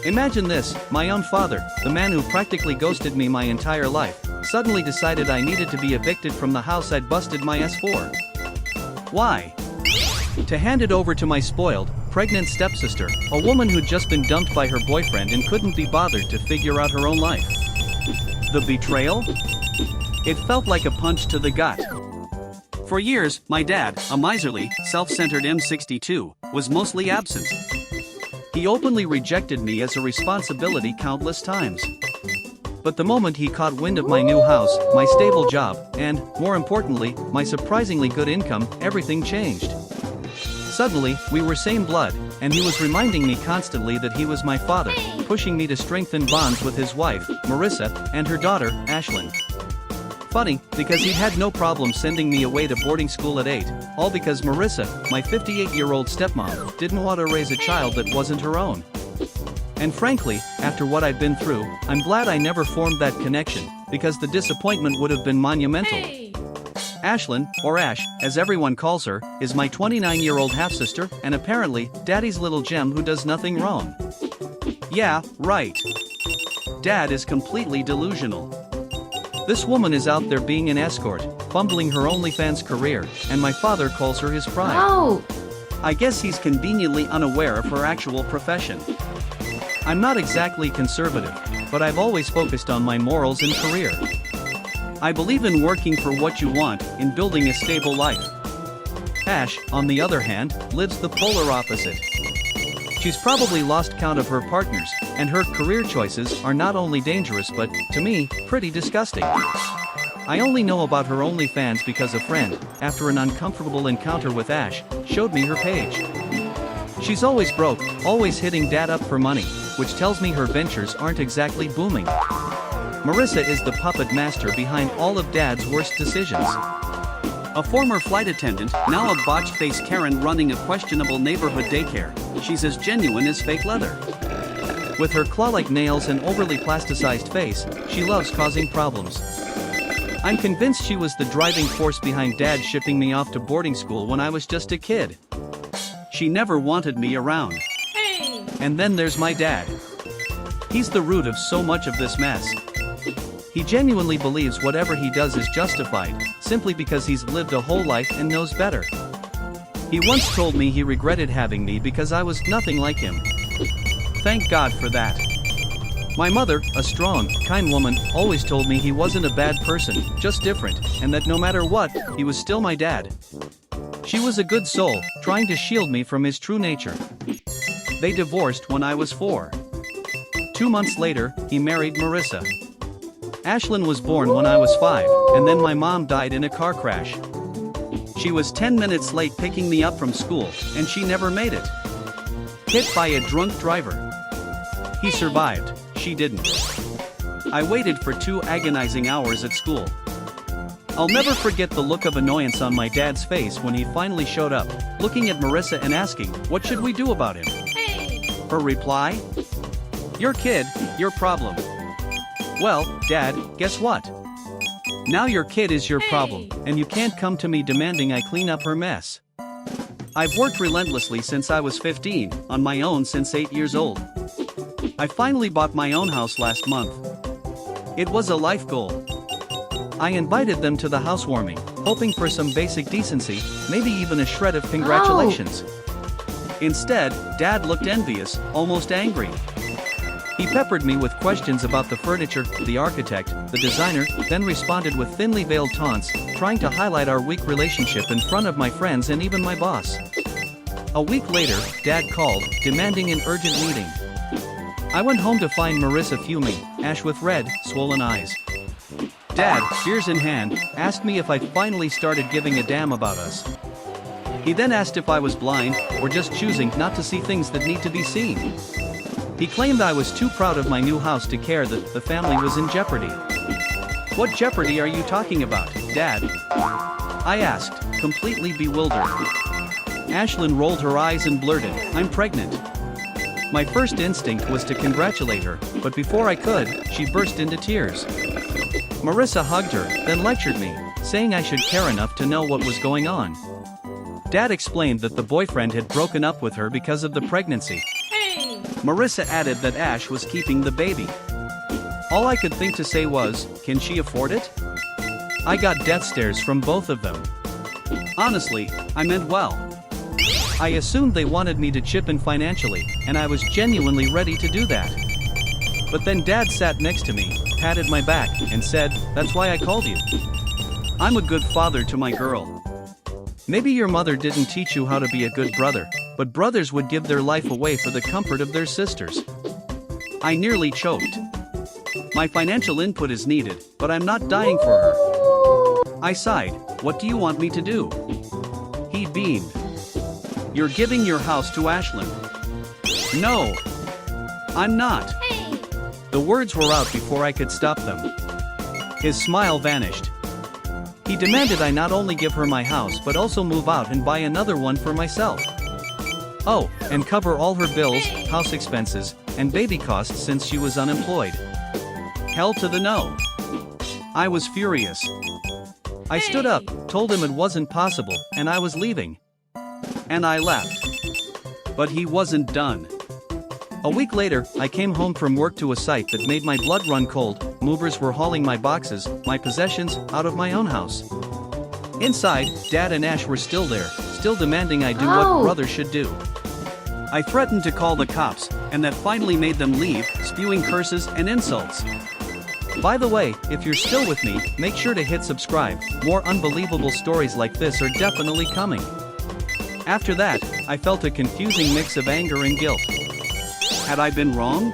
Imagine this, my own father, the man who practically ghosted me my entire life, suddenly decided I needed to be evicted from the house I'd busted my ass for. Why? To hand it over to my spoiled, pregnant stepsister, a woman who'd just been dumped by her boyfriend and couldn't be bothered to figure out her own life. The betrayal? It felt like a punch to the gut. For years, my dad, a miserly, self-centered M62, was mostly absent. He openly rejected me as a responsibility countless times. But the moment he caught wind of my new house, my stable job, and, more importantly, my surprisingly good income, everything changed. Suddenly, we were same blood, and he was reminding me constantly that he was my father, pushing me to strengthen bonds with his wife, Marissa, and her daughter, Ashlyn. Funny, because he had no problem sending me away to boarding school at 8, all because Marissa, my 58-year-old stepmom, didn't want to raise a child that wasn't her own. And frankly, after what I'd been through, I'm glad I never formed that connection, because the disappointment would have been monumental. Ashlyn, or Ash, as everyone calls her, is my 29-year-old half-sister, and apparently, Daddy's little gem who does nothing wrong. Yeah, right. Dad is completely delusional. This woman is out there being an escort, fumbling her OnlyFans career, and my father calls her his pride. No. I guess he's conveniently unaware of her actual profession. I'm not exactly conservative, but I've always focused on my morals and career. I believe in working for what you want, in building a stable life. Ash, on the other hand, lives the polar opposite. She's probably lost count of her partners, and her career choices are not only dangerous but, to me, pretty disgusting. I only know about her OnlyFans because a friend, after an uncomfortable encounter with Ash, showed me her page. She's always broke, always hitting Dad up for money, which tells me her ventures aren't exactly booming. Marissa is the puppet master behind all of Dad's worst decisions. A former flight attendant, now a botched-faced Karen running a questionable neighborhood daycare, she's as genuine as fake leather. With her claw-like nails and overly plasticized face, she loves causing problems. I'm convinced she was the driving force behind Dad shipping me off to boarding school when I was just a kid. She never wanted me around. And then there's my dad. He's the root of so much of this mess. He genuinely believes whatever he does is justified, simply because he's lived a whole life and knows better. He once told me he regretted having me because I was nothing like him. Thank God for that. My mother, a strong, kind woman, always told me he wasn't a bad person, just different, and that no matter what, he was still my dad. She was a good soul, trying to shield me from his true nature. They divorced when I was 4. 2 months later, he married Marissa. Ashlyn was born when I was 5, and then my mom died in a car crash. She was 10 minutes late picking me up from school, and she never made it. Hit by a drunk driver. He survived, she didn't. I waited for 2 agonizing hours at school. I'll never forget the look of annoyance on my dad's face when he finally showed up, looking at Marissa and asking, "What should we do about him?" Her reply? "Your kid, your problem." Well, Dad, guess what? Now your kid is your problem, and you can't come to me demanding I clean up her mess. I've worked relentlessly since I was 15, on my own since 8 years old. I finally bought my own house last month. It was a life goal. I invited them to the housewarming, hoping for some basic decency, maybe even a shred of congratulations. Instead, Dad looked envious, almost angry. He peppered me with questions about the furniture, the architect, the designer, then responded with thinly veiled taunts, trying to highlight our weak relationship in front of my friends and even my boss. A week later, Dad called, demanding an urgent meeting. I went home to find Marissa fuming, Ash with red, swollen eyes. Dad, beers in hand, asked me if I'd finally started giving a damn about us. He then asked if I was blind, or just choosing not to see things that need to be seen. He claimed I was too proud of my new house to care that the family was in jeopardy. What jeopardy are you talking about, Dad? I asked, completely bewildered. Ashlyn rolled her eyes and blurted, "I'm pregnant." My first instinct was to congratulate her, but before I could, she burst into tears. Marissa hugged her, then lectured me, saying I should care enough to know what was going on. Dad explained that the boyfriend had broken up with her because of the pregnancy. Marissa added that Ash was keeping the baby. All I could think to say was, can she afford it? I got death stares from both of them. Honestly, I meant well. I assumed they wanted me to chip in financially, and I was genuinely ready to do that. But then Dad sat next to me, patted my back, and said, "That's why I called you. I'm a good father to my girl." Maybe your mother didn't teach you how to be a good brother, but brothers would give their life away for the comfort of their sisters. I nearly choked. My financial input is needed, but I'm not dying for her. I sighed. What do you want me to do? He beamed. You're giving your house to Ashlyn. No. I'm not. The words were out before I could stop them. His smile vanished. He demanded I not only give her my house but also move out and buy another one for myself. Oh, and cover all her bills, house expenses, and baby costs since she was unemployed. Hell to the no. I was furious. I stood up, told him it wasn't possible, and I was leaving. And I left. But he wasn't done. A week later, I came home from work to a sight that made my blood run cold. Movers were hauling my boxes, my possessions, out of my own house. Inside, Dad and Ash were still there, still demanding I do what brothers should do. I threatened to call the cops, and that finally made them leave, spewing curses and insults. By the way, if you're still with me, make sure to hit subscribe. More unbelievable stories like this are definitely coming. After that, I felt a confusing mix of anger and guilt. Had I been wrong?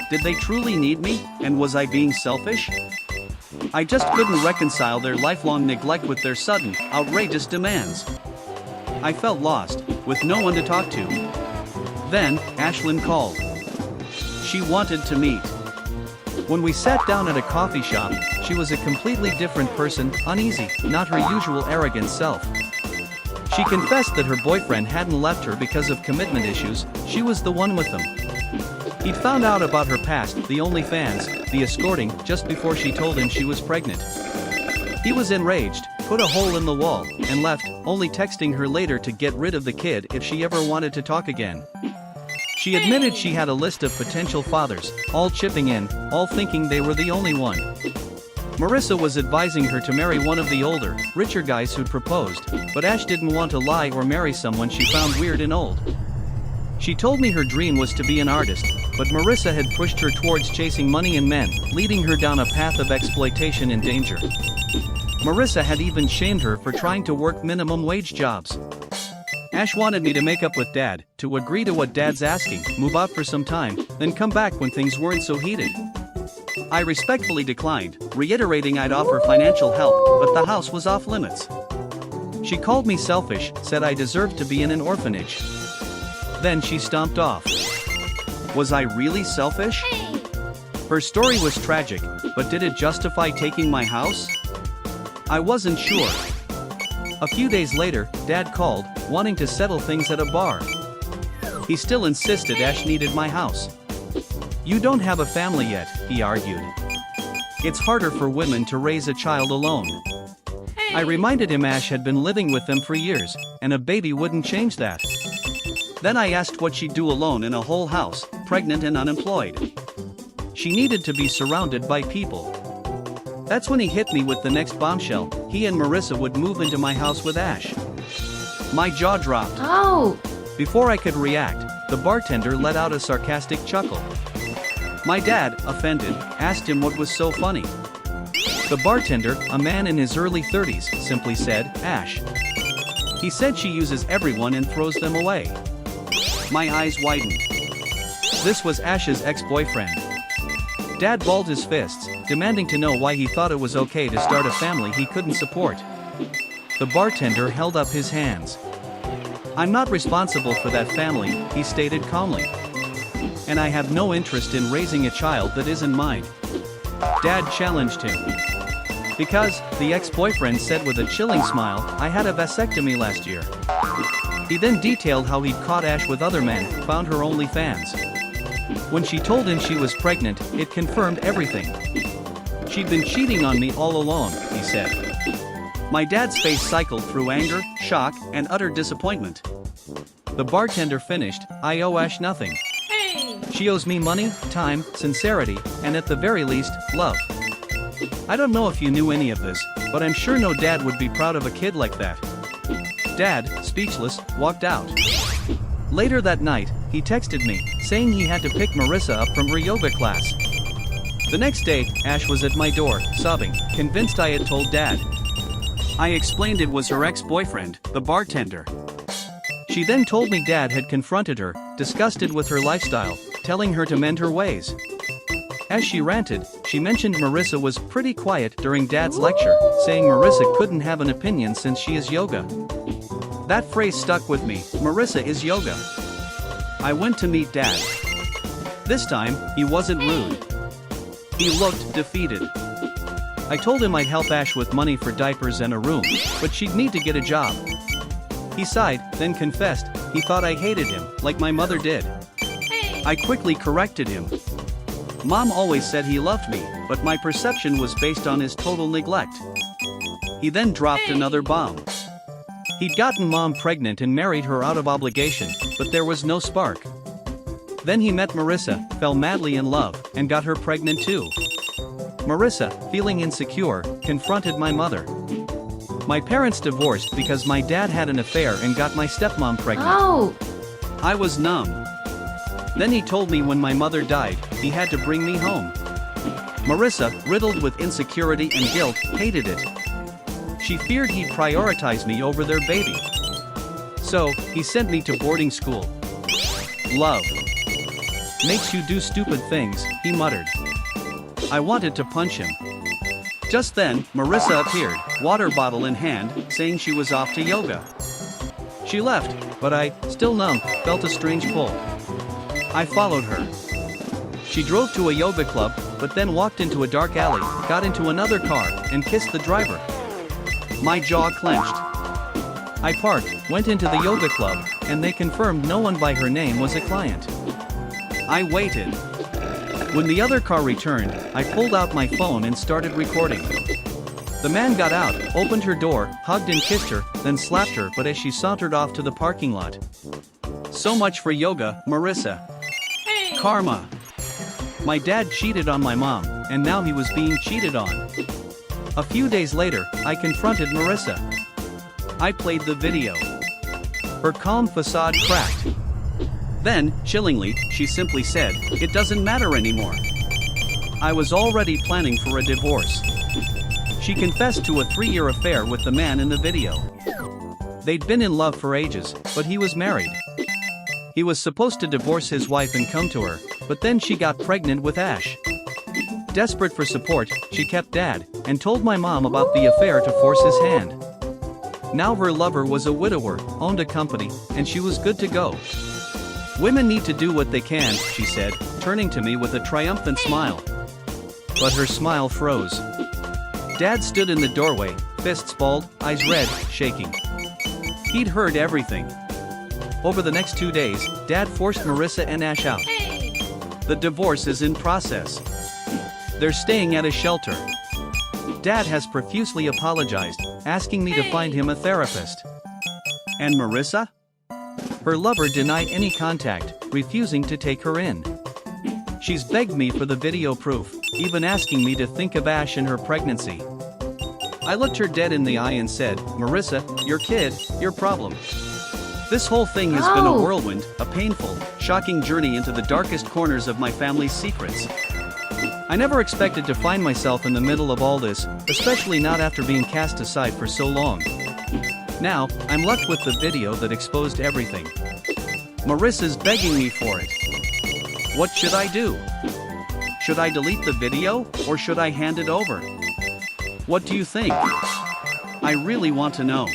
Did they truly need me, and was I being selfish? I just couldn't reconcile their lifelong neglect with their sudden, outrageous demands. I felt lost, with no one to talk to. Then, Ashlyn called. She wanted to meet. When we sat down at a coffee shop, she was a completely different person, uneasy, not her usual arrogant self. She confessed that her boyfriend hadn't left her because of commitment issues, she was the one with them. He'd found out about her past, the OnlyFans, the escorting, just before she told him she was pregnant. He was enraged, put a hole in the wall, and left, only texting her later to get rid of the kid if she ever wanted to talk again. She admitted she had a list of potential fathers, all chipping in, all thinking they were the only one. Marissa was advising her to marry one of the older, richer guys who'd proposed, but Ash didn't want to lie or marry someone she found weird and old. She told me her dream was to be an artist, but Marissa had pushed her towards chasing money and men, leading her down a path of exploitation and danger. Marissa had even shamed her for trying to work minimum wage jobs. Ash wanted me to make up with Dad, to agree to what Dad's asking, move out for some time, then come back when things weren't so heated. I respectfully declined, reiterating I'd offer financial help, but the house was off limits. She called me selfish, said I deserved to be in an orphanage. Then she stomped off. Was I really selfish? Her story was tragic, but did it justify taking my house? I wasn't sure. A few days later, Dad called, wanting to settle things at a bar. He still insisted Ash needed my house. You don't have a family yet, he argued. It's harder for women to raise a child alone. I reminded him Ash had been living with them for years, and a baby wouldn't change that. Then I asked what she'd do alone in a whole house, pregnant and unemployed. She needed to be surrounded by people. That's when he hit me with the next bombshell. He and Marissa would move into my house with Ash. My jaw dropped. Before I could react, the bartender let out a sarcastic chuckle. My dad, offended, asked him what was so funny. The bartender, a man in his early 30s, simply said, Ash. He said she uses everyone and throws them away. My eyes widened. This was Ash's ex-boyfriend. Dad balled his fists, demanding to know why he thought it was okay to start a family he couldn't support. The bartender held up his hands. I'm not responsible for that family, he stated calmly. And I have no interest in raising a child that isn't mine. Dad challenged him. Because, the ex-boyfriend said with a chilling smile, I had a vasectomy last year. He then detailed how he'd caught Ash with other men, found her OnlyFans. When she told him she was pregnant, it confirmed everything. She'd been cheating on me all along, he said. My dad's face cycled through anger, shock, and utter disappointment. The bartender finished, I owe Ash nothing. She owes me money, time, sincerity, and at the very least, love. I don't know if you knew any of this, but I'm sure no dad would be proud of a kid like that. Dad, speechless, walked out. Later that night, he texted me, saying he had to pick Marissa up from her yoga class. The next day, Ash was at my door, sobbing, convinced I had told Dad. I explained it was her ex-boyfriend, the bartender. She then told me Dad had confronted her, disgusted with her lifestyle, telling her to mend her ways. As she ranted, she mentioned Marissa was pretty quiet during Dad's lecture, saying Marissa couldn't have an opinion since she is yoga. That phrase stuck with me, Marissa is yoga. I went to meet Dad. This time, he wasn't rude. He looked defeated. I told him I'd help Ash with money for diapers and a room, but she'd need to get a job. He sighed, then confessed, he thought I hated him, like my mother did. I quickly corrected him. Mom always said he loved me, but my perception was based on his total neglect. He then dropped another bomb. He'd gotten Mom pregnant and married her out of obligation, but there was no spark. Then he met Marissa, fell madly in love, and got her pregnant too. Marissa, feeling insecure, confronted my mother. My parents divorced because my dad had an affair and got my stepmom pregnant. Oh. I was numb. Then he told me when my mother died, he had to bring me home. Marissa, riddled with insecurity and guilt, hated it. She feared he'd prioritize me over their baby. So, he sent me to boarding school. Love makes you do stupid things, he muttered. I wanted to punch him. Just then, Marissa appeared, water bottle in hand, saying she was off to yoga. She left, but I, still numb, felt a strange pull. I followed her. She drove to a yoga club, but then walked into a dark alley, got into another car, and kissed the driver. My jaw clenched. I parked, went into the yoga club, and they confirmed no one by her name was a client. I waited. When the other car returned, I pulled out my phone and started recording. The man got out, opened her door, hugged and kissed her, then slapped her but as she sauntered off to the parking lot. So much for yoga, Marissa. Karma. My dad cheated on my mom, and now he was being cheated on. A few days later, I confronted Marissa. I played the video. Her calm facade cracked. Then, chillingly, she simply said, "It doesn't matter anymore." I was already planning for a divorce. She confessed to a 3-year affair with the man in the video. They'd been in love for ages, but he was married. He was supposed to divorce his wife and come to her, but then she got pregnant with Ash. Desperate for support, she kept Dad, and told my mom about the affair to force his hand. Now her lover was a widower, owned a company, and she was good to go. Women need to do what they can, she said, turning to me with a triumphant smile. But her smile froze. Dad stood in the doorway, fists balled, eyes red, shaking. He'd heard everything. Over the next 2 days, Dad forced Marissa and Ash out. The divorce is in process. They're staying at a shelter. Dad has profusely apologized, asking me to find him a therapist. And Marissa? Her lover denied any contact, refusing to take her in. She's begged me for the video proof, even asking me to think of Ash and her pregnancy. I looked her dead in the eye and said, "Marissa, your kid, your problem." This whole thing has been a whirlwind, a painful, shocking journey into the darkest corners of my family's secrets. I never expected to find myself in the middle of all this, especially not after being cast aside for so long. Now, I'm left with the video that exposed everything. Marissa's begging me for it. What should I do? Should I delete the video, or should I hand it over? What do you think? I really want to know.